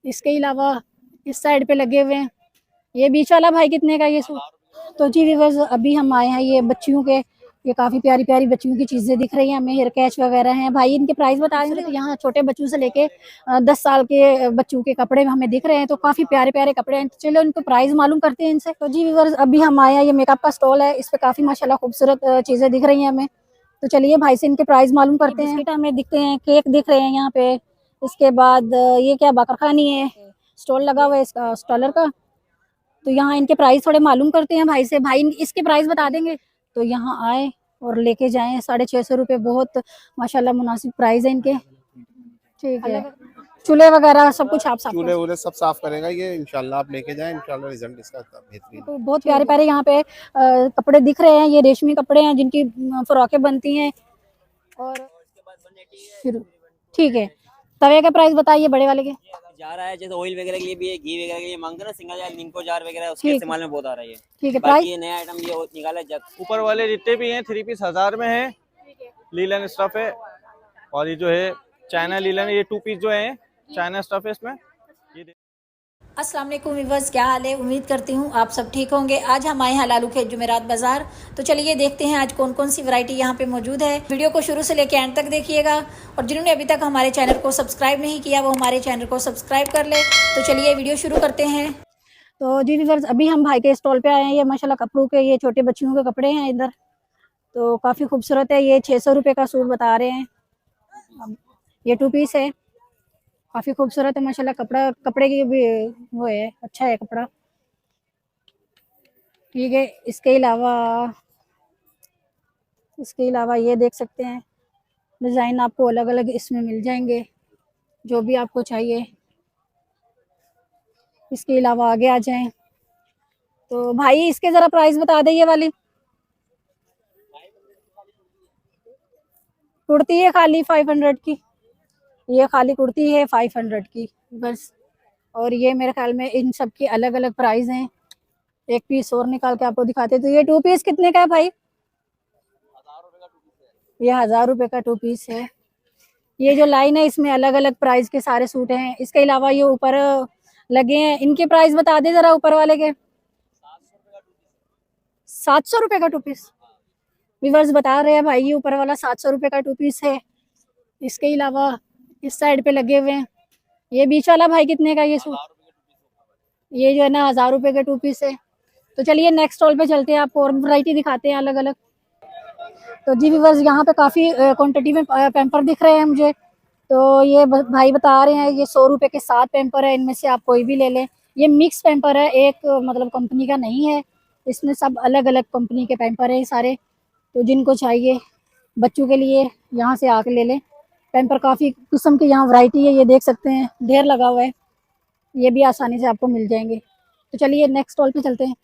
इसके अलावा इस साइड पे लगे हुए हैं। ये बीच वाला भाई कितने का ये सूट? तो जी व्यूअर्स, अभी हम आए हैं ये बच्चियों के, ये काफी प्यारी प्यारी बच्चियों की चीजें दिख रही हैं हमें, हेयर कैच वगैरह हैं। भाई इनके प्राइस बता रहे हैं। तो यहाँ छोटे बच्चों से लेके 10 साल के बच्चों के कपड़े हमें दिख रहे हैं, तो काफी प्यारे प्यारे कपड़े हैं। तो चलो इनको प्राइस मालूम करते हैं इनसे। तो जी व्यूअर्स, अभी हम आए हैं, ये मेकअप का स्टॉल है, इस पे काफी माशाल्लाह खूबसूरत चीजें दिख रही हैं हमें। तो चलिए भाई से इनके प्राइस मालूम करते हैं। बिस्किट हमें दिखते हैं, केक दिख रहे हैं यहाँ पे। इसके बाद ये क्या बकरखानी है, स्टॉल लगा हुआ है इसका स्टॉलर का। तो यहाँ इनके प्राइस थोड़े मालूम करते हैं भाई से। भाई इसके प्राइस बता देंगे, तो यहाँ आए और लेके जाएं। 650 रुपये, बहुत माशाल्लाह मुनासिब प्राइस है इनके। ठीक है, चूल्हे वगैरह सब कुछ आप साफ चूल्हे वूल्हे सब साफ करेगा ये, इंशाल्लाह आप लेके जाएं, इंशाल्लाह रिजल्ट इसका बेहतरीन। तो बहुत प्यारे प्यारे यहाँ पे कपड़े दिख रहे हैं। ये रेशमी कपड़े हैं जिनकी फ्रॉकें बनती हैं। और फिर ठीक है, तवे का प्राइस बताइए बड़े वाले के। जा रहा है जैसे ऑयल वगैरह के लिए भी है, घी वगैरह के लिए मांगते हैं ना, सिंगल जार निंको जार वगैरह, उसके इस्तेमाल में बहुत आ रहा है। ठीक है, बाकी ये नया आइटम ये निकाला है। ऊपर वाले जितने भी हैं 3 पीस 1000 में है, लीलन स्टफ है। और ये जो है चाइना लीलन, ये 2 पीस जो है चाइना स्टफ है इसमें। अस्सलाम वालेकुम व्यूअर्स, क्या हाल है? उम्मीद करती हूँ आप सब ठीक होंगे। आज हम आए हैं लालू खेत जुमेरात बाजार। तो चलिए देखते हैं आज कौन कौन सी वैरायटी यहाँ पे मौजूद है। वीडियो को शुरू से लेकर एंड तक देखिएगा। और जिन्होंने अभी तक हमारे चैनल को सब्सक्राइब नहीं किया वो हमारे चैनल को सब्सक्राइब कर ले। तो चलिए वीडियो शुरू करते हैं। तो जी व्यूअर्स, अभी हम भाई के स्टॉल पे आए हैं। ये माशाल्लाह कपड़ों के, ये छोटे बच्चियों के कपड़े हैं इधर, तो काफ़ी खूबसूरत है। ये 600 रुपये का सूट बता रहे हैं। ये 2 पीस है, काफ़ी खूबसूरत है माशाल्लाह। कपड़े की भी वो है, अच्छा है कपड़ा। ठीक है, इसके अलावा ये देख सकते हैं डिज़ाइन, आपको अलग अलग इसमें मिल जाएंगे जो भी आपको चाहिए। इसके अलावा आगे आ जाएं तो भाई इसके ज़रा प्राइस बता दें। ये वाली कुर्ती है खाली 500 की, ये खाली कुर्ती है 500 की बस। और ये मेरे ख्याल में इन सब की अलग अलग प्राइस हैं। एक पीस और निकाल के आपको दिखाते। तो ये 2 पीस कितने का है भाई? ये 1000 रुपये का 2 पीस है। ये जो लाइन है इसमें अलग अलग प्राइस के सारे सूट हैं। इसके अलावा ये ऊपर लगे हैं, इनके प्राइस बता दे जरा ऊपर वाले के। 700 रुपये का 2 पीस व्यूअर्स बता रहे हैं भाई। ये ऊपर वाला 700 रुपये का 2 पीस है। इसके अलावा इस साइड पे लगे हुए हैं। ये बीच वाला भाई कितने का ये सूट? ये जो है ना 1000 रुपये का 2 पीस है। तो चलिए नेक्स्ट स्टॉल पे चलते हैं, आपको और वैरायटी दिखाते हैं अलग अलग। तो जी व्यूअर्स, यहाँ पे काफ़ी क्वांटिटी में पैम्पर दिख रहे हैं मुझे। तो ये भाई बता रहे हैं ये 100 रुपये के 7 पैम्पर है, इनमें से आप कोई भी ले लें। ये मिक्स पैम्पर है, एक मतलब कंपनी का नहीं है, इसमें सब अलग अलग कंपनी के पैम्पर हैं सारे। तो जिनको चाहिए बच्चों के लिए यहाँ से आके ले लें। पैम्पर काफ़ी किस्म की यहाँ वैरायटी है, ये देख सकते हैं ढेर लगा हुआ है, ये भी आसानी से आपको मिल जाएंगे। तो चलिए नेक्स्ट स्टॉल पे चलते हैं।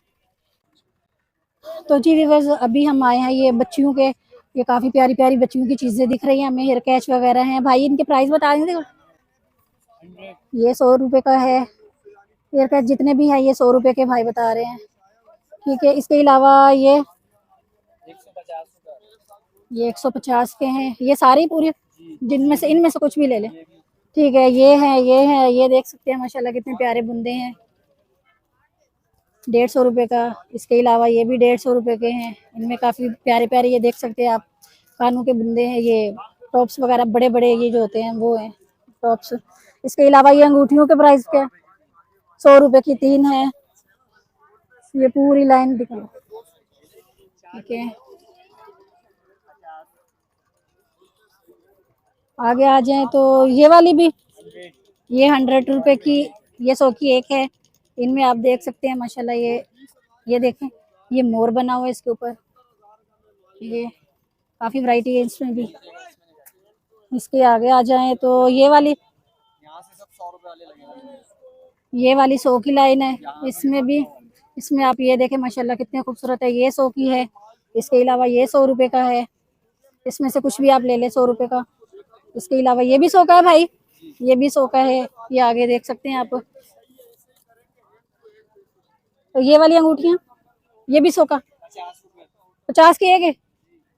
तो जी व्यूअर्स, अभी हम आए हैं ये बच्चियों के, ये काफ़ी प्यारी प्यारी बच्चियों की चीज़ें दिख रही हैं हमें, हेयर कैच वगैरह हैं। भाई इनके प्राइस बता देंगे। ये 100 रुपये का है, हेयर कैच जितने भी हैं ये 100 रुपये के भाई बता रहे हैं। ठीक है, इसके अलावा ये 150 के हैं। ये सारे पूरे, जिनमें से इनमें से कुछ भी ले लें। ठीक है, ये देख सकते हैं माशाल्लाह कितने प्यारे बुंदे हैं, 150 रुपये का। इसके अलावा ये भी 150 रुपये के हैं, इनमें काफ़ी प्यारे प्यारे ये देख सकते हैं आप कानों के बुंदे हैं। ये टॉप्स वगैरह बड़े बड़े ये जो होते हैं वो हैं टॉप्स। इसके अलावा ये अंगूठियों के प्राइस क्या? 100 रुपये की 3 है। ये पूरी लाइन दिखाओ। ठीक है, आगे आ जाए तो ये वाली भी, ये 100 रुपये की, ये 100 की एक है। इनमें आप देख सकते हैं माशाल्लाह ये देखें, ये मोर बना हुआ है इसके ऊपर। ये काफ़ी वैरायटी है इसमें भी। इसके आगे आ जाएं तो ये वाली 100 की लाइन है। इसमें भी, इसमें आप ये देखें माशाल्लाह कितने खूबसूरत है। ये 100 की है। इसके अलावा ये 100 रुपये का है, इसमें से कुछ भी आप ले लें 100 रुपये का। इसके अलावा ये भी 100 का है भाई, ये भी 100 का है। ये आगे देख सकते हैं आप। तो ये वाली अंगूठियाँ ये भी 100 का, 50 की एक है।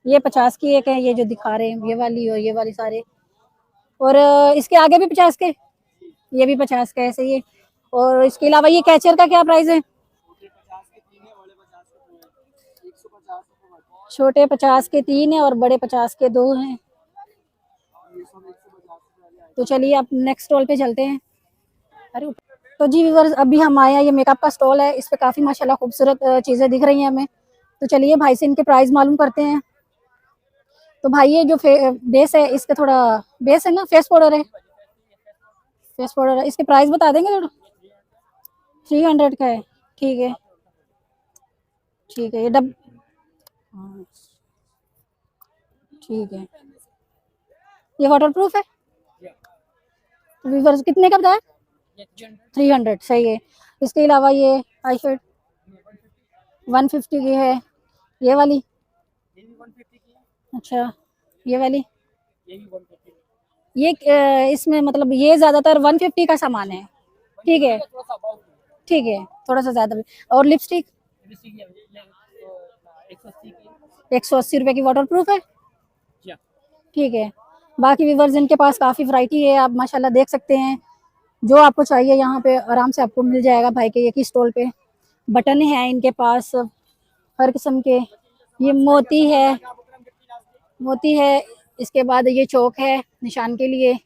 ये 50 की एक है, ये जो दिखा रहे हैं ये वाली और ये वाली सारे। और इसके आगे भी 50 के, ये भी 50 का है, सही है। और इसके अलावा ये कैचर का क्या प्राइस है? छोटे 50 के 3 है और बड़े 50 के 2 हैं। तो चलिए आप नेक्स्ट स्टॉल पे चलते हैं। अरे तो जी व्यूअर्स, अभी हम आए हैं, ये मेकअप का स्टॉल है, इस पे काफ़ी माशाल्लाह खूबसूरत चीज़ें दिख रही हैं हमें। तो चलिए भाई से इनके प्राइस मालूम करते हैं। तो भाई ये जो बेस है, इसका थोड़ा बेस है ना, फेस पाउडर है, फेस पाउडर है, इसके प्राइस बता देंगे थोड़ा? 300 का है, ठीक है ठीक है। ये हाँ, ठीक है। ये वाटरप्रूफ है? तो व्यूअर्स कितने का बताया? 300, सही है। इसके अलावा ये आई शेड 150 की है। ये वाली? अच्छा, ये वाली? ये इसमें मतलब ये ज्यादातर 150 का सामान है, ठीक है ठीक है, थोड़ा सा ज्यादा भी। और लिपस्टिक 180 रुपए की, वाटरप्रूफ है, ठीक है। बाकी व्यूअर्स इनके पास काफ़ी वैरायटी है, आप माशाल्लाह देख सकते हैं। जो आपको चाहिए यहाँ पे आराम से आपको मिल जाएगा भाई के एक ही स्टॉल पे। बटन है इनके पास हर किस्म के। ये मोती है, इसके बाद ये चौक है निशान के लिए।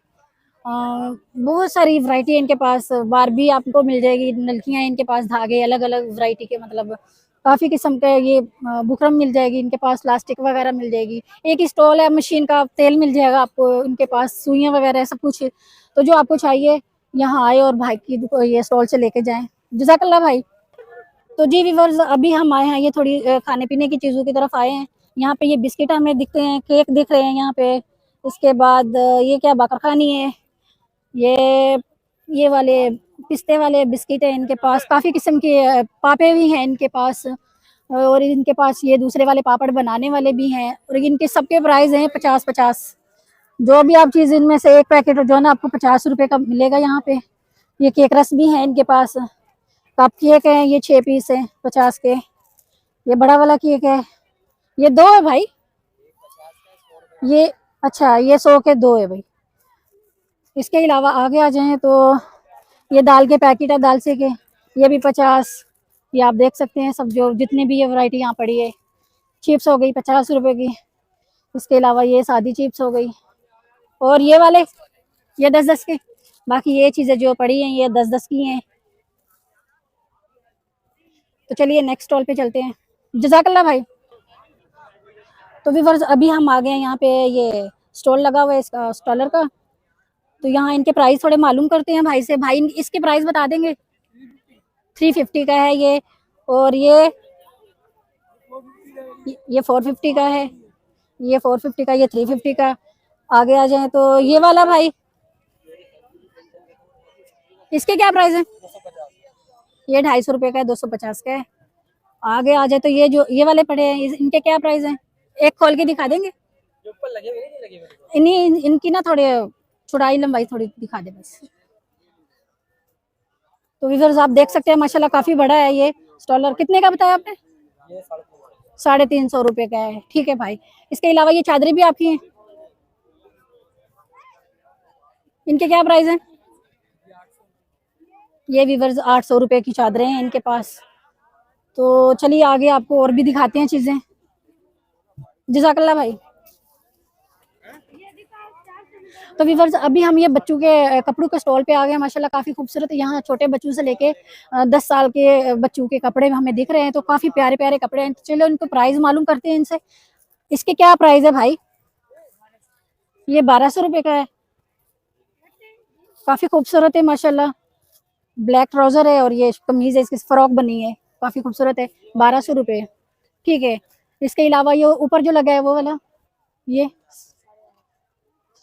बहुत सारी वैरायटी है इनके पास। बारबी आपको मिल जाएगी, नलकियाँ इनके पास, धागे अलग अलग वैरायटी के, मतलब काफ़ी किस्म के। ये बुकरम मिल जाएगी इनके पास, प्लास्टिक वगैरह मिल जाएगी। एक ही स्टॉल है, मशीन का तेल मिल जाएगा आपको इनके पास, सुइयाँ वगैरह सब कुछ। तो जो आपको चाहिए यहाँ आए और भाई की ये स्टॉल से लेके जाएं। जज़ाकल्लाह भाई। तो जी व्यूअर्स, अभी हम आए हैं, ये थोड़ी खाने पीने की चीज़ों की तरफ आए हैं। यहाँ पे ये बिस्किट हमें दिखते हैं, केक दिख रहे हैं यहाँ पे। इसके बाद ये क्या बाकरखानी है, ये वाले पिस्ते वाले बिस्किट है इनके पास। काफ़ी किस्म के पापे भी हैं इनके पास, और इनके पास ये दूसरे वाले पापड़ बनाने वाले भी हैं। और इनके सबके प्राइस हैं 50-50। जो भी आप चीज़ इनमें से एक पैकेट जो है ना, आपको 50 रुपए का मिलेगा यहाँ पे। ये केक रस भी है इनके पास। कप केक है, ये 6 पीस है 50 के। ये बड़ा वाला केक है, ये 2 है भाई। ये अच्छा, ये 100 के 2 है भाई। इसके अलावा आगे आ जाएं तो ये दाल के पैकेट है, दाल से के, ये भी 50। ये आप देख सकते हैं सब, जो जितने भी ये वैरायटी यहाँ पड़ी है। चिप्स हो गई 50 रुपए की। इसके अलावा ये सादी चिप्स हो गई, और ये वाले ये 10-10 के। बाकी ये चीज़ें जो पड़ी हैं ये 10-10 की हैं। तो चलिए नेक्स्ट स्टॉल पे चलते हैं। जज़ाकल्लाह भाई। तो व्यूअर्स, अभी हम आ गए हैं यहाँ पे, ये स्टॉल लगा हुआ है इसका, स्टॉलर का। तो यहाँ इनके प्राइस थोड़े मालूम करते हैं भाई से। भाई इसके प्राइस बता देंगे? 350 का है ये, और ये 450 का है, ये 450 का, ये 350 का। आगे आ जाए तो ये वाला भाई, इसके क्या प्राइस है? ये 250 रुपए का है, 250 का है। आगे आ जाए तो ये जो ये वाले पड़े हैं, इनके क्या प्राइस हैं? एक खोल के दिखा देंगे? इनकी ना थोड़े चौड़ाई लंबाई थोड़ी दिखा दे बस। तो व्यूअर्स आप देख सकते हैं माशाल्लाह काफी बड़ा है ये स्टॉलर। कितने का बताया आपने? 350 रुपए का है, ठीक है भाई। इसके अलावा ये चादरें भी आपकी हैं, इनके क्या प्राइस हैं? ये व्यूअर्स 800 रुपए की चादरें हैं इनके पास। तो चलिए आगे आपको और भी दिखाते हैं चीजें। जज़ाकल्लाह भाई। तो व्यूअर्स, अभी हम ये बच्चों के कपड़ों के स्टॉल पे आ गए। माशाल्लाह काफ़ी खूबसूरत, यहाँ छोटे बच्चों से लेके 10 साल के बच्चों के कपड़े हमें दिख रहे हैं। तो काफ़ी प्यारे प्यारे कपड़े हैं। तो चलो इनको प्राइस मालूम करते हैं इनसे। इसके क्या प्राइस है भाई? ये 1200 रुपये का है, काफ़ी खूबसूरत है माशाल्लाह। ब्लैक ट्राउज़र है और ये कमीज़ है, इसकी फ्रॉक बनी है, काफ़ी खूबसूरत है। 1200 रुपये, ठीक है। इसके अलावा ये ऊपर जो लगा है वो वाला, ये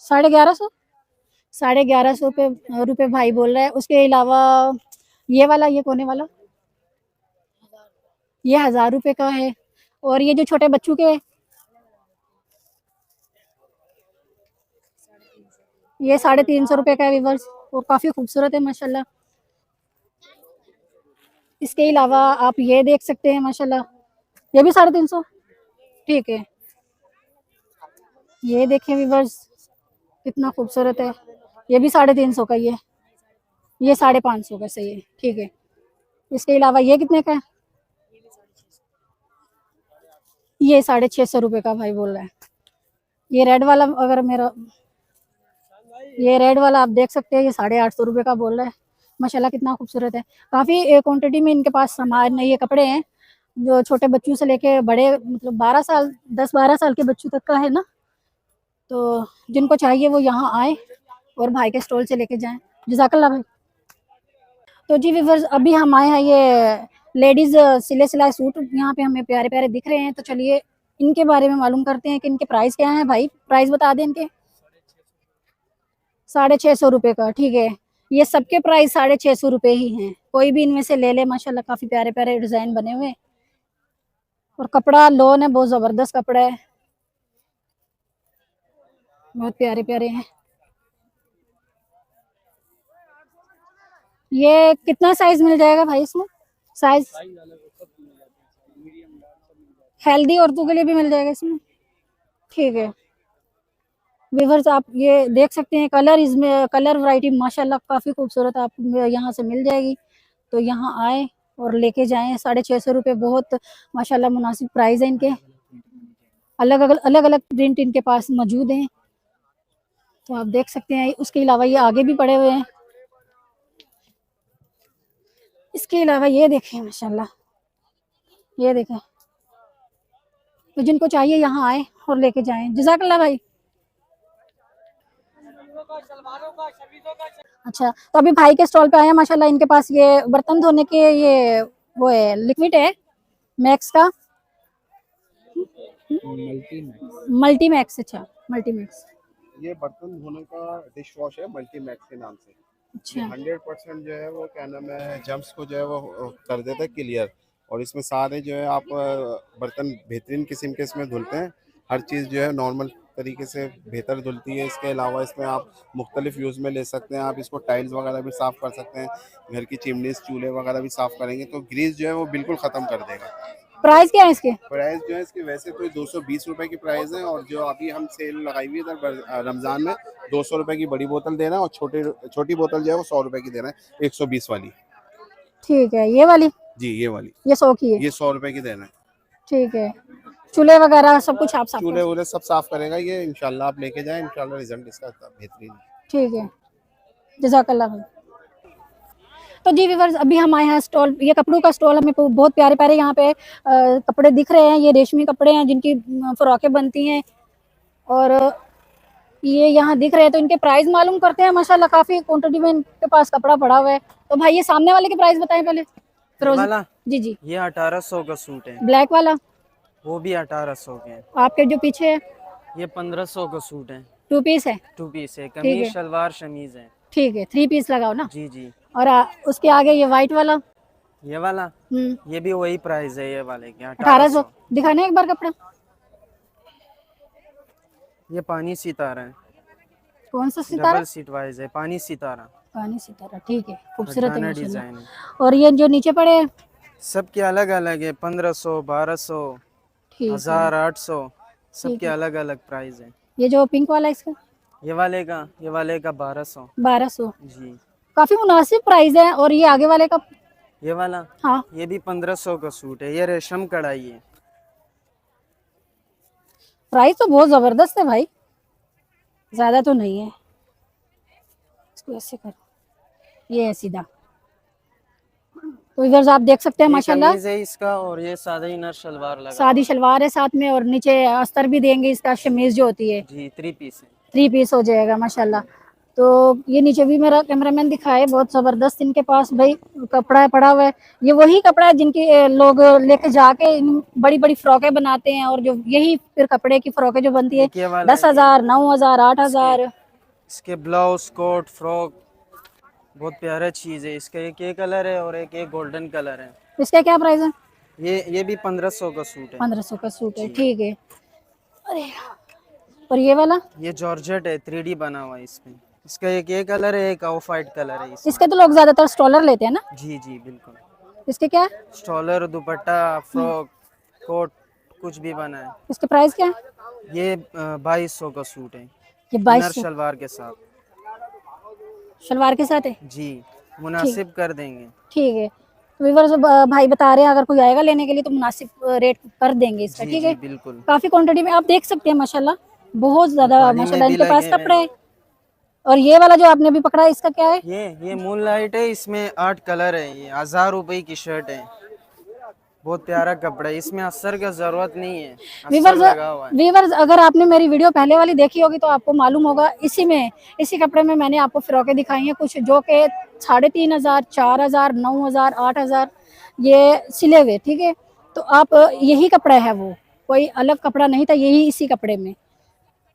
1150, 1150 रुपये भाई बोल रहा है। उसके अलावा ये वाला, ये कोने वाला, ये 1000 रुपये का है। और ये जो छोटे बच्चों के, ये 350 रुपये का है व्यूअर्स, और काफ़ी खूबसूरत है माशाल्लाह। इसके अलावा आप ये देख सकते हैं माशाल्लाह, ये भी 350, ठीक है। ये देखें व्यूअर्स कितना खूबसूरत है, ये भी 350 का ही है। ये 550 का सही है, ठीक है। इसके अलावा ये कितने का है? ये 650 रुपये का भाई बोल रहा है। ये रेड वाला अगर मेरा, ये रेड वाला आप देख सकते हैं, ये 850 रुपये का बोल रहा है। माशाल्लाह कितना खूबसूरत है। काफ़ी क्वांटिटी में इनके पास सामान, ये कपड़े हैं जो छोटे बच्चों से लेके बड़े, मतलब 12 साल 10-12 साल के बच्चों तक का है ना। तो जिनको चाहिए वो यहाँ आए और भाई के स्टॉल से लेके जाएं। जज़ाकल्लाह भाई। तो जी व्यूअर्स, अभी हम आए हैं, ये लेडीज़ सिले सिलाए सूट यहाँ पे हमें प्यारे प्यारे दिख रहे हैं। तो चलिए इनके बारे में मालूम करते हैं कि इनके प्राइस क्या हैं। भाई प्राइस बता दें इनके। 650 रुपये का, ठीक है। ये सबके प्राइस 650 रुपये ही हैं। कोई भी इनमें से ले ले, माशाल्लाह काफ़ी प्यारे प्यारे डिज़ाइन बने हुए हैं। और कपड़ा लोन है, बहुत ज़बरदस्त कपड़ा है, बहुत प्यारे प्यारे हैं। ये कितना साइज मिल जाएगा भाई इसमें? साइज हेल्दी औरतों के लिए भी मिल जाएगा इसमें, ठीक है। व्यूअर्स आप ये देख सकते हैं, कलर इसमें, कलर वैरायटी माशाल्लाह काफ़ी खूबसूरत आपको यहाँ से मिल जाएगी। तो यहाँ आए और लेके जाएं। 650 रुपये बहुत माशाल्लाह मुनासिब प्राइस है इनके। अलग अलग प्रिंट इनके पास मौजूद हैं, तो आप देख सकते हैं। उसके अलावा ये आगे भी पड़े हुए हैं। इसके अलावा ये देखें माशाल्लाह, ये देखें। तो जिनको चाहिए यहाँ आए और लेके जाएं। जज़ाकल्लाह भाई। अच्छा, तो अभी भाई के स्टॉल पे आए हैं माशाल्लाह। इनके पास ये बर्तन धोने के ये वो है, लिक्विड है मैक्स का, मल्टी मैक्स। अच्छा, मल्टी मैक्स। ये बर्तन धोने का डिश वॉश है मल्टी मैक्स के नाम से। अच्छा, 100% जो है वो क्या नाम है, जम्स को जो है वो कर देता है क्लियर। और इसमें सारे जो है आप बर्तन बेहतरीन किस्म के इसमें धुलते हैं। हर चीज़ जो है नॉर्मल तरीके से बेहतर धुलती है। इसके अलावा इसमें आप मुख्तलिफ यूज़ में ले सकते हैं। आप इसको टाइल्स वगैरह भी साफ़ कर सकते हैं, घर की चिमनीज चूल्हे वगैरह भी साफ़ करेंगे तो ग्रीस जो है वो बिल्कुल ख़त्म कर देगा। प्राइस क्या है इसके? प्राइस जो है इसकी वैसे तो 220 रुपए की प्राइस है, और जो अभी हम सेल लगाई हुई है इधर रमज़ान में, 200 रुपए की बड़ी बोतल दे रहे हैं और छोटी बोतल जो है वो 100 रुपए की दे रहे हैं, 120 वाली। ठीक है, ये वाली? जी ये वाली, ये 100 की है, ये 100 रुपए की दे रहे हैं। ठीक है। चूल्हे वगैरह सब कुछ आप साफ चूल्हे वूल्हे सब साफ करेगा ये, इंशाल्लाह आप लेके जाएं, इंशाल्लाह रिजल्ट इसका बेहतरीन है। ठीक है, जज़ाकल्लाह भाई। तो जी व्यूअर्स, अभी हम आए हैं स्टॉल, ये कपड़ों का स्टॉल। हमें बहुत प्यारे प्यारे यहाँ पे कपड़े दिख रहे हैं। ये रेशमी कपड़े हैं जिनकी फ्रॉकें बनती हैं, और ये यहाँ दिख रहे हैं। तो इनके प्राइस मालूम करते हैं। माशाल्लाह काफ़ी क्वांटिटी में इनके पास कपड़ा पड़ा हुआ है। तो भाई ये सामने वाले के प्राइस बताएं पहले। वाला जी जी। ये 1800 का सूट है, ब्लैक वाला? वो भी 1800 के हैं। आपके जो पीछे है ये 1500 का सूट है, 2 पीस है? 2 पीस है, है। कमीज शलवार शमीज है। ठीक है, 3 पीस लगाओ ना। जी जी। और उसके आगे ये वाइट वाला? ये वाला ये भी वही प्राइस है, ये वाले के 1800। दिखाना एक बार कपड़ा। ये पानी सितारा है, कौन सा सितारा? डबल सीट वाइज है, पानी सितारा, पानी सितारा, ठीक है, खूबसूरत है माशाल्लाह। डिजाइन है। और ये जो नीचे पड़े हैं? सबके अलग अलग है, 1500, 1200, ठीक है, 1800, सबके ठीक है। अलग अलग प्राइस है। ये जो पिंक वाला है इसका? ये वाले का 1200। 1200, जी। काफी मुनासिब प्राइस है। और ये आगे वाले का? ये वाला हाँ, ये भी 1500 का सूट है, ये रेशम कढ़ाई है। प्राइस तो बहुत जबरदस्त है भाई, ज्यादा तो नहीं है। इसको ऐसे करो, ये है सीधा। तो इधर आप देख सकते हैं ये माशाल्लाह। कमीज है इसका, और ये सादा इनर शलवार लगा सादी शलवार है साथ में, और नीचे अस्तर भी देंगे इसका, शमीज जो होती है। जी, 3 पीस है। 3 पीस हो जाएगा माशाल्लाह। तो ये नीचे भी मेरा कैमरामैन दिखाए, बहुत ज़बरदस्त इनके पास भाई कपड़ा पड़ा हुआ है। ये वही कपड़ा है जिनकी लोग लेके जाके बड़ी बड़ी फ्रॉकें बनाते हैं, और जो यही फिर कपड़े की फ्रॉकें जो बनती है, ये वाला 10,000, 9,000, 8,000। इसके ब्लाउज कोट फ्रॉक बहुत प्यारा चीज है। इसका एक ये कलर है और एक गोल्डन कलर है। इसका क्या प्राइस है? ये भी 1500 का सूट है। 1500 का सूट है, ठीक है। अरे, और ये वाला? ये जॉर्जेट है, 3D बना हुआ है इसमें। इसका एक ये कलर है, एक ऑफ वाइट कलर है इसमें। इसके तो लोग ज्यादातर स्टॉलर लेते हैं ना? जी जी बिल्कुल। इसके क्या है? स्टॉलर, दुपट्टा, फ्रॉक, कोट कुछ भी बना है। इसके प्राइस क्या है? ये 2200 का सूट है, ये इनर 2200 शलवार के साथ। शलवार के साथ है? जी। मुनासिब कर देंगे। ठीक है। तो व्यूअर्स भाई बता रहे हैं अगर कोई आएगा लेने के लिए तो मुनासिब रेट कर देंगे इसका। जी ठीक जी है, बिल्कुल। काफी क्वांटिटी में आप देख सकते हैं माशाल्लाह, बहुत ज्यादा पानी में माशाल्लाह भी इनके पास लगे हुए कपड़े हैं। हैं। और ये वाला जो आपने अभी पकड़ा है इसका क्या है? ये मून लाइट है, इसमें 8 कलर है। ये 1000 रुपए की शर्ट है। बहुत प्यारा कपड़ा है, इसमें अस्तर का जरूरत नहीं है, अस्तर वीवर्स लगा हुआ है। वीवर्स अगर आपने मेरी वीडियो पहले वाली देखी होगी तो आपको मालूम होगा, इसी कपड़े में मैंने आपको फ्रॉकें दिखाई हैं कुछ जो कि 3500, 4000, 9000, 8000 ये सिले हुए। ठीक है, तो आप यही कपड़ा है, वो कोई अलग कपड़ा नहीं था, यही इसी कपड़े में।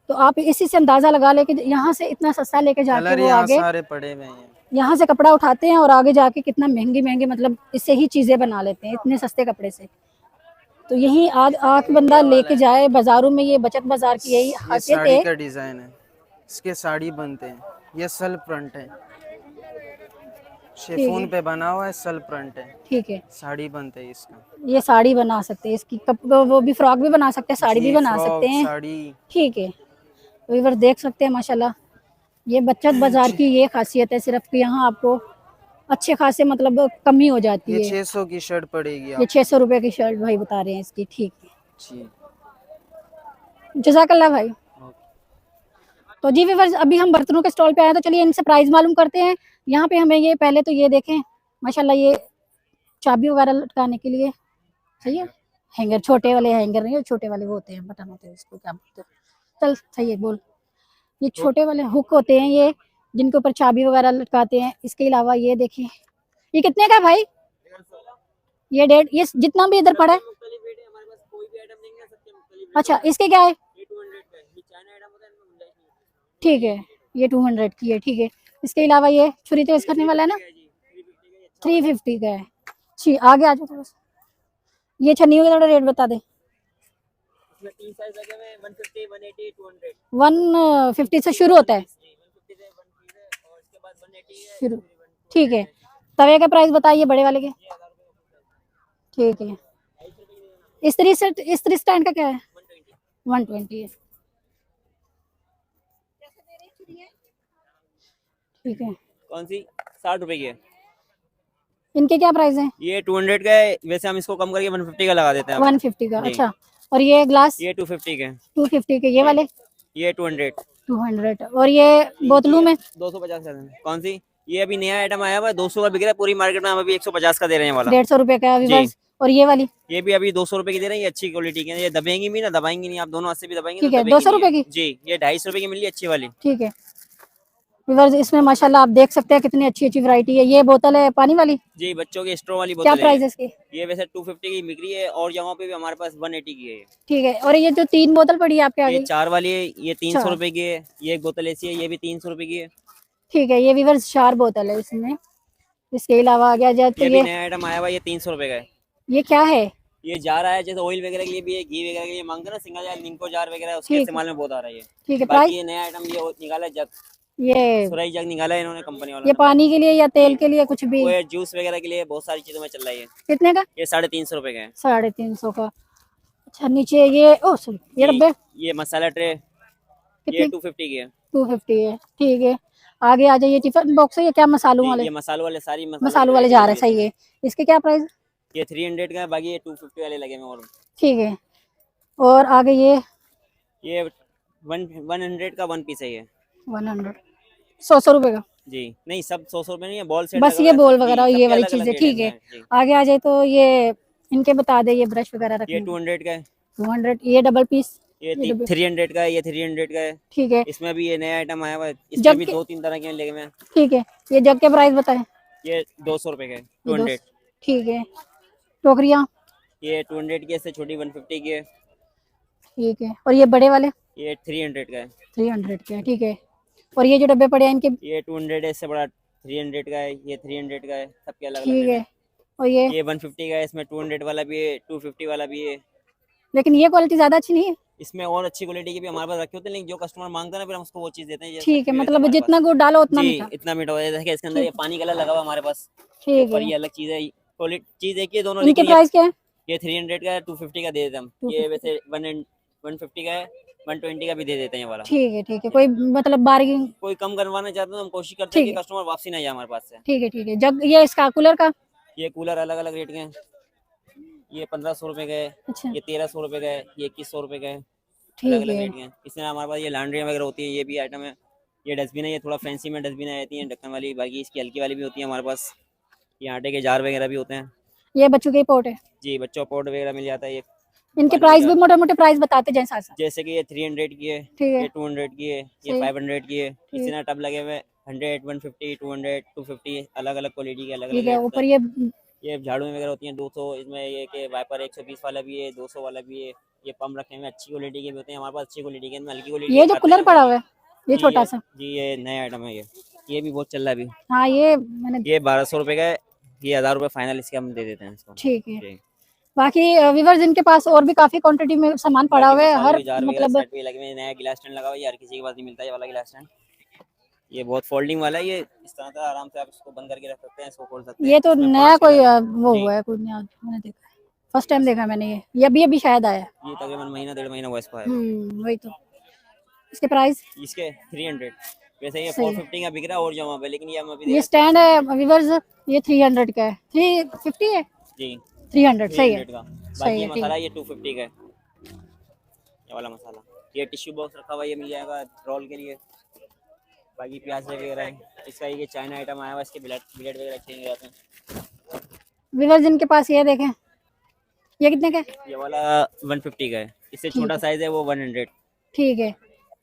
तो आप इसी से अंदाजा लगा लेके यहाँ से इतना सस्ता लेके जाके कलर वो यहाँ आगे सारे पड़े हुए हैं। यहाँ से कपड़ा उठाते हैं और आगे जाके कितना महंगी महंगी मतलब इससे ही चीजें बना लेते हैं इतने सस्ते कपड़े से। तो यही आज आके बंदा लेके जाए बाजारों में, ये बचत बाजार की यही ये खासियत साड़ी है। का डिजाइन है, इसके साड़ी बनते हैं। ये सल फ्रंट है, शेफून पे बना हुआ है, सल फ्रंट है। ठीक है, साड़ी बनते हैं इसका। ये साड़ी बना सकते हैं इसकी वो भी फ्रॉक भी बना सकते हैं, साड़ी भी जी, बना फ्रॉक, सकते हैं। साड़ी। ठीक है, तो व्यूअर्स देख सकते हैं माशाल्लाह, ये बचत बाजार की ये खासियत है सिर्फ कि यहाँ आपको अच्छे खासे मतलब कमी हो जाती ये है। 600 की शर्ट पड़ेगी ये आप। 600 रुपए की शर्ट भाई बता रहे हैं इसकी। ठीक है, जी जज़ाकल्लाह भाई। तो जी व्यूअर्स अभी हम बर्तनों के स्टॉल पे आए तो चलिए इनसे प्राइस मालूम करते हैं। यहाँ पे हमें ये पहले तो ये देखें माशाल्लाह, ये चाबी वगैरह लटकाने के लिए सही है, हैंगर, छोटे वाले हैंगर नहीं, छोटे वाले वो होते हैं, बटन होते हैं, इसको क्या बोलते हैं, चल सही है बोल। ये छोटे वाले हुक होते हैं ये, जिनके ऊपर चाबी वगैरह लटकाते हैं। इसके अलावा ये देखिए, ये कितने का है भाई? ये 1.5, ये जितना भी इधर पड़ा है। अच्छा, इसके क्या है? ठीक है, ये 200 की है। ठीक है, इसके अलावा ये छुरी तेज करने वाला है ना, 350 का है। जी आगे आ जाओ थोड़ा सा, ये छन्नी का थोड़ा रेट बता दे। 150 से शुरू होता है शुरू। ठीक है, तवे का प्राइस बताइए बड़े वाले के। ठीक है, इस्त्री स्टैंड का क्या है? 120 है। ठीक है, कौन सी? 60 रुपए की है। इनके क्या प्राइस है? ये 200 का है, वैसे हम इसको कम करके 150 का लगा देते हैं। 150 का। जी। अच्छा, और ये ग्लास? ये 250 के। 250 के। ये वाले? ये 200। 200। और ये बोतलों में? 250 का। कौन सी? ये अभी नया आइटम आया हुआ है, 200 का बिक रहा है पूरी मार्केट में, हम अभी 150 का दे रहे हैं वाला। 150 रुपए का अभी जी। बस। और ये वाली? ये भी अभी 200 रुपए की दे रहे हैं, ये अच्छी क्वालिटी की है। ये दबेंगी भी ना, दबाएंगी नहीं, आप दोनों हाथ से भी दबाएंगे ठीक तो है, दबेंगी 200 नहीं रुपए है। की? जी, ये 250 रुपए की मिली अच्छी वाली। ठीक है व्यूअर्स, इसमें माशाल्लाह आप देख सकते हैं कितनी अच्छी अच्छी वैरायटी है। ये बोतल है पानी वाली? जी, बच्चों की स्ट्रॉ वाली क्या बोतल प्राइस है है। इसकी? ये वैसे 250 की बिक रही है और जगहों पे भी हमारे पास 180 की है ये। ठीक है, और ये जो 3 बोतल पड़ी है आपके ये आगे? 4 वाली है, ये 300 चार। रुपए की है। ये एक बोतल ऐसी है, ये भी 300 रुपए की है। ठीक है, ये व्यूअर्स 4 बोतल है इसमें। इसके अलावा आ गया जाए तो ये भी ये नया आइटम आया हुआ है, ये 300 रुपए का है। ये क्या है? ये जा रहा है, जैसे ऑयल वगैरह के लिए भी है, घी वगैरह के लिए मांगते हैं ना, सिंगल जार, निंको जार वगैरह, उसके ठीक। इस्तेमाल में बहुत आ रहा है ये। ठीक है, बाकी प्राइस? ये नया आइटम ये निकाला है, जग, ये सुराई जग निकाला है इन्होंने कंपनी वालों ये ने। पानी के लिए या तेल के लिए कुछ भी? वो है जूस वगैरह के लिए, बहुत सारी चीजों में चल रहा है ये। कितने का? ये 350 रुपए का है। 350 का। अच्छा, नीचे ये ओ सॉरी ये डब्बे ये मसाला ट्रे, ये कितने? 250 की है। 250 है। ठीक है, आगे आ जाइए। टिफिन बॉक्स है ये क्या? मसालों वाले? ये मसालों वाले, सारी मसालों वाले जा रहे हैं, सही है। इसके क्या प्राइस? ये 300 का है, बाकी ये 250 वाले लगे हुए हैं। और ठीक है, और आगे ये 100 का 1 पीस है ये। 100 100 रुपए का? जी नहीं, सब 100 रुपए नहीं है, बॉल सेट बस लगा ये हुआ है, बॉल सब- वगैरह जी, ये सबके वाली अलग-अलग चीजें। रेट ठीक हैं। है, जी। आगे आ जाए तो ये इनके बता दे, ये ब्रश वगैरह ये रखने 200 का है। 200। ये डबल पीस? ये ये डब्बे। 300 का है, ये 300 का है। ठीक है, इसमें भी ये नया आइटम आया हुआ है, जग इसमें भी के- 2-3 तरह के लगे हुए हैं। ठीक है, ये जग के प्राइस बताएं। ये 200 रुपए का है, ये 200। ठीक है, टोकरियाँ? ये 200 की है, इससे छोटी 150 की है। ठीक है, और ये बड़े वाले? ये 300 का है। 300 के। ठीक है, और ये जो डब्बे पड़े हैं इनके? ये 200 है, इससे बड़ा 300 का है, ये 300 का है, सबके अलग अलग ठीक रेट है, है। और ये? ये 150 का है, इसमें 200 वाला भी है, 250 वाला भी है। लेकिन ये क्वालिटी ज्यादा अच्छी नहीं है? इसमें और अच्छी क्वालिटी के भी हमारे पास रखे होते हैं, लेकिन जो कस्टमर मांगता है ना, फिर हम उसको वो चीज देते हैं। ये ठीक है, रखी हुई रहती मतलब हमारे जितना पास। गुड़ डालो उतना जी, मीठा? इतना मीठा हो जाता है। देखिए इसके अंदर ये पानी कलर लगा हुआ है हमारे पास, ठीक और है, ये अलग चीज है। क्वालिटी चीज एक ही है दोनों, इनके लेकिन प्राइस क्या है? ये 300 का है, 250 का दे देते हम। ये 250 वैसे 150 का है, 120 का भी दे देते हैं ये वाला। ठीक है, कोई मतलब बार्गेनिंग। कोई कम करवाना चाहते हैं तो हम कोशिश करते हैं ठीक कि है। कस्टमर वापसी ना जाए हमारे पास से। ठीक है, जग ये इसका कूलर का। ये कूलर अलग अलग रेट के हैं, ये 1500 रुपए का है, अच्छा, ये 1300 रुपए का है, ये 2100 रुपए का है, अलग ठीक अलग है। रेट के हैं। इसमें हमारे पास ये लॉन्ड्री वगैरह होती है, ये भी आइटम है। ये डस्टबिन है, ये थोड़ा फैंसी में डस्टबिन आती है ढक्कन वाली, बाकी इसकी हल्की वाली भी होती है हमारे पास। ये आटे के जार वगैरह भी होते हैं ये बच्चों के पोर्ट है। जी, बच्चों पोर्ट वगैरह मिल जाता है। ये इनके पानी प्राइस का- भी मोटे मोटे प्राइस बताते जाएं साथ साथ। जैसे कि ये 300 की है, ठीक है। ये 200 की है, ये सही। 500 की है। ठीक। इसी तरह टब लगे हुए 100, 150, 200, 250, अलग अलग क्वालिटी के अलग अलग ठीक है, रेट ऊपर हैं। ये ये झाड़ू वगैरह होती हैं 200, इसमें ये कि वाइपर 120 वाला भी है, 200 वाला भी है। ये पंप रखे हुए अच्छी क्वालिटी के भी होते हैं हमारे पास, अच्छी क्वालिटी के, इनमें हल्की क्वालिटी ये जो कूलर पड़ा हुआ है, ये जी, छोटा सा। जी ये नया आइटम है। ये भी बहुत चल रहा है अभी। हाँ, ये मैंने। ये 1200 रुपए का है, ये 1000 रुपए फाइनल इसके हम दे देते हैं इसको। ठीक है। जी। बाकी व्यूअर्स, इनके पास और भी काफी क्वांटिटी में सामान पड़ा हुआ है। बाकी हर मसाले के जार वगैरह मतलब सेट भी लगे हुए हैं, नया गिलास स्टैंड लगा हुआ है, यार किसी के पास नहीं मिलता ये वाला गिलास स्टैंड। ये बहुत फोल्डिंग वाला है, ये इस तरह का आराम से आप इसको बंद करके रख सकते हैं, इसको खोल सकते हैं। ये तो इसमें नया 5 कोई कलर वो जी। हुआ है, कोई नया मैंने देखा है, फर्स्ट टाइम देखा मैंने। ये अभी शायद आया है। ये तकरीबन महीना 1.5 महीना हुआ इसको आया। वही तो। इसके प्राइस इसके 300, वैसे ये सही है। 450 का बिक रहा है और जमा पे, लेकिन ये हम अभी दे ये रहे स्टैंड है व्यूअर्स, ये 300 का है। 350 है। हैं जी 300 सही है। 300 का। सही बाकी है, ये ठीक मसाला है। ये 250 का है, ये वाला मसाला। ये टिश्यू बॉक्स रखा हुआ है, ये मिल जाएगा रोल के लिए। बाकी प्याज वगैरह है, इसका ये चाइना आइटम आया हुआ है, इसके बिलेट वगैरह चेंज हो जाते हैं। व्यूअर्स, इनके पास ये देखें, ये कितने का है? ये वाला 150 का है, इससे ठीक छोटा है। साइज है वो 100। ठीक है,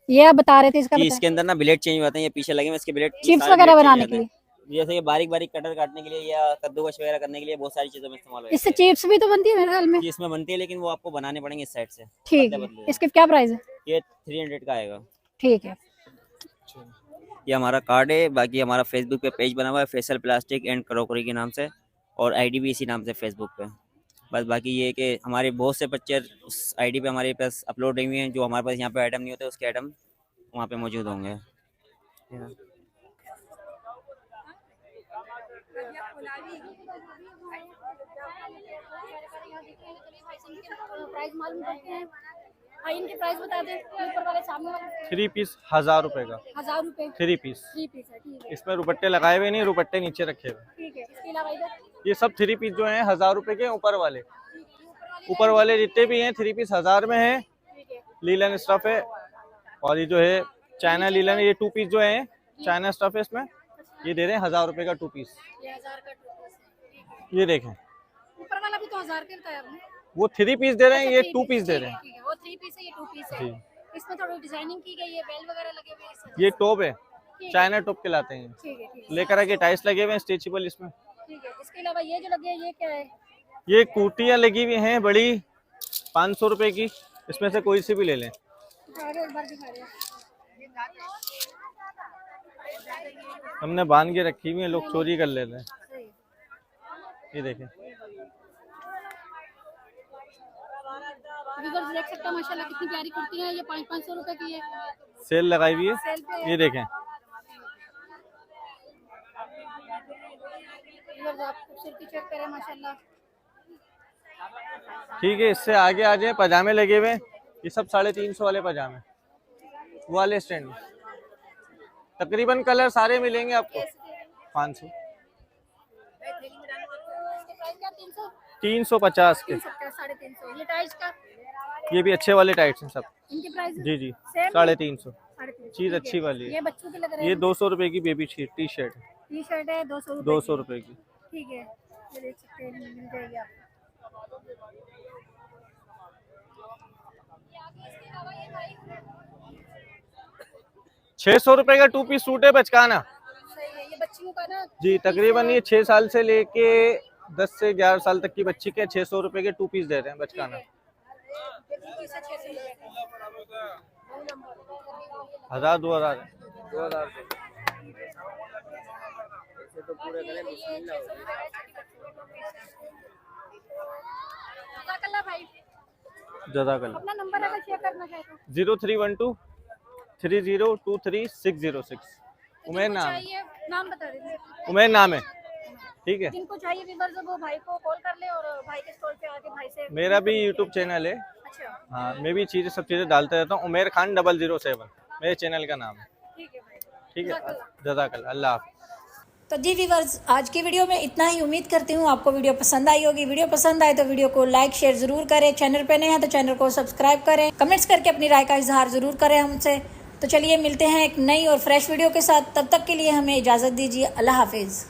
ये आप बता रहे थे इसका जी, बता। इसके अंदर ना बिलेट चेंज हो जाते हैं, ये पीछे लगे हुए इसके बिलेट, चिप्स सारे वगैरह बिलेट चेंज हो बनाने जाते के हैं। जैसे ये बारीक बारीक कटर काटने के लिए या कद्दूकस वगैरह करने के लिए बहुत सारी चीजों में इस्तेमाल होता इससे है। चिप्स भी तो बनती है मेरे ख्याल में। जी, इसमें बनती है, लेकिन वो आपको बनाने पड़ेंगे इस साइड से, ठीक पतले है, पतले। इसके क्या प्राइस है? ये 300 का आएगा। ठीक है। ये हमारा कार्ड है, बाकी हमारा फेसबुक पे पेज बना हुआ है, फैसल प्लास्टिक एंड क्रॉकरी के नाम से, और आईडी भी इसी नाम से फेसबुक पे। बस बाकी ये है कि हमारे बहुत से पिक्चर उस आईडी पे हमारे पास अपलोड हुई हैं, जो हमारे पास यहाँ पे आइटम नहीं होते उसके आइटम वहाँ पे मौजूद होंगे। प्राइस मालूम करते हैं भाई, इनके प्राइस बता दें। ऊपर वाले सामने वाले 3 पीस 1000 रुपए का, 1000 रुपए 3 पीस। 3 पीस है। ठीक है, इसमें रुपट्टे लगाए हुए नहीं, रुपट्टे नीचे रखे हुए। ठीक है। इसके अलावा इधर ये सब 3 पीस जो हैं 1000 रुपए के, ऊपर वाले जितने भी हैं 3 पीस 1000 में है। ठीक है। लीलन स्टफ है, और ये जो है चाइना लीलन है, ये 2 पीस जो है चाइना स्टफ है, इसमें ये दे रहे हैं 1000 रुपए का 2 पीस। ये 1000 का 2 पीस है। ये देखें, ऊपर वाला भी तो 1000 के बताया आपने। वो 3 पीस दे रहे हैं, ये अच्छा, 2 ठीक पीस है, दे रहे हैं। ठीक है, वो 3 पीस है, ये 2 पीस है। जी, इसमें थोड़ी डिजाइनिंग की गई है, बेल वगैरह लगे हुए हैं इस तरह। ये टॉप है, ठीक है, चाइना टॉप कहलाते हैं। ठीक है, ठीक है। लेकर आके टाइल्स लगे हुए हैं स्ट्रेचेबल इसमें। ठीक है, इसके अलावा ये जो लगे हैं ये क्या है? ये कुर्तियाँ लगी हुई हैं बड़ी 500 रुपए की, इसमें से कोई सी भी ले लें। आगे एक बार दिखा रहे हैं। हमने बांध के रखी हुई है, लोग चोरी कर लेते हैं। सही। ये देखें, व्यूअर्स देख सकते हैं माशाल्लाह कितनी प्यारी कुर्ती है। ये 500 रुपए की है, सेल लगाई हुई है। सेल पे है। ये देखें, व्यूअर्स आप खूबसूरती चेक करें माशाल्लाह। ठीक है। इससे आगे आ जाए, पजामे लगे हुए हैं, ये सब 350 वाले पजामे, वो वाले स्टैंड में। तकरीबन कलर सारे मिलेंगे आपको 500, इसके प्राइस क्या? 300 350 के। 350 ये टाइल्स का। ये भी अच्छे वाले टाइट्स हैं सब। इनके प्राइस जी जी, सेम 350। 350 चीज अच्छी वाली है। ये बच्चों के लग रहे ये हैं। 200 रुपए की बेबी टी शर्ट है, टी शर्ट है 200 रुपए 200 रुपए की। ठीक है, ये देख सकते हैं, मिल जाएगी आपको। 600 रुपए का 2 पीस सूट है बचकाना। सही है, ये बच्चियों का ना। जी, तकरीबन ये 6 साल से लेके 10 से 11 साल तक की बच्ची के 600 रुपए के 2 पीस दे रहे हैं बचकाना। 1000 2000 2000 जज़ाकल्लाह। अपना नंबर अगर शेयर करना चाहे तो 0312 30233606। उमेर नाम है। चाहिए नाम बता दीजिए। उमेर नाम है, ठीक है। जिनको चाहिए व्यूअर्स वो भाई को कॉल कर ले और भाई के स्टॉल पे आके भाई से। मेरा भी यूट्यूब चैनल है, अच्छा हाँ, मैं भी चीज़ें सब चीज़ें डालते रहता हूँ। उमेर खान 007 मेरे चैनल का नाम है। ठीक है भाई। ठीक है, जज़ाकल्लाह, अल्लाह हाफ़िज़। तो जी व्यूअर्स, आज की वीडियो में इतना ही। उम्मीद करती हूँ आपको वीडियो पसंद आई होगी। वीडियो पसंद आए तो वीडियो को लाइक शेयर जरूर करें। चैनल पे नए हैं तो चैनल को सब्सक्राइब करें। कमेंट्स करके अपनी राय का इजहार जरूर करें हमसे। तो चलिए मिलते हैं एक नई और फ्रेश वीडियो के साथ। तब तक के लिए हमें इजाज़त दीजिए। अल्लाह हाफिज़।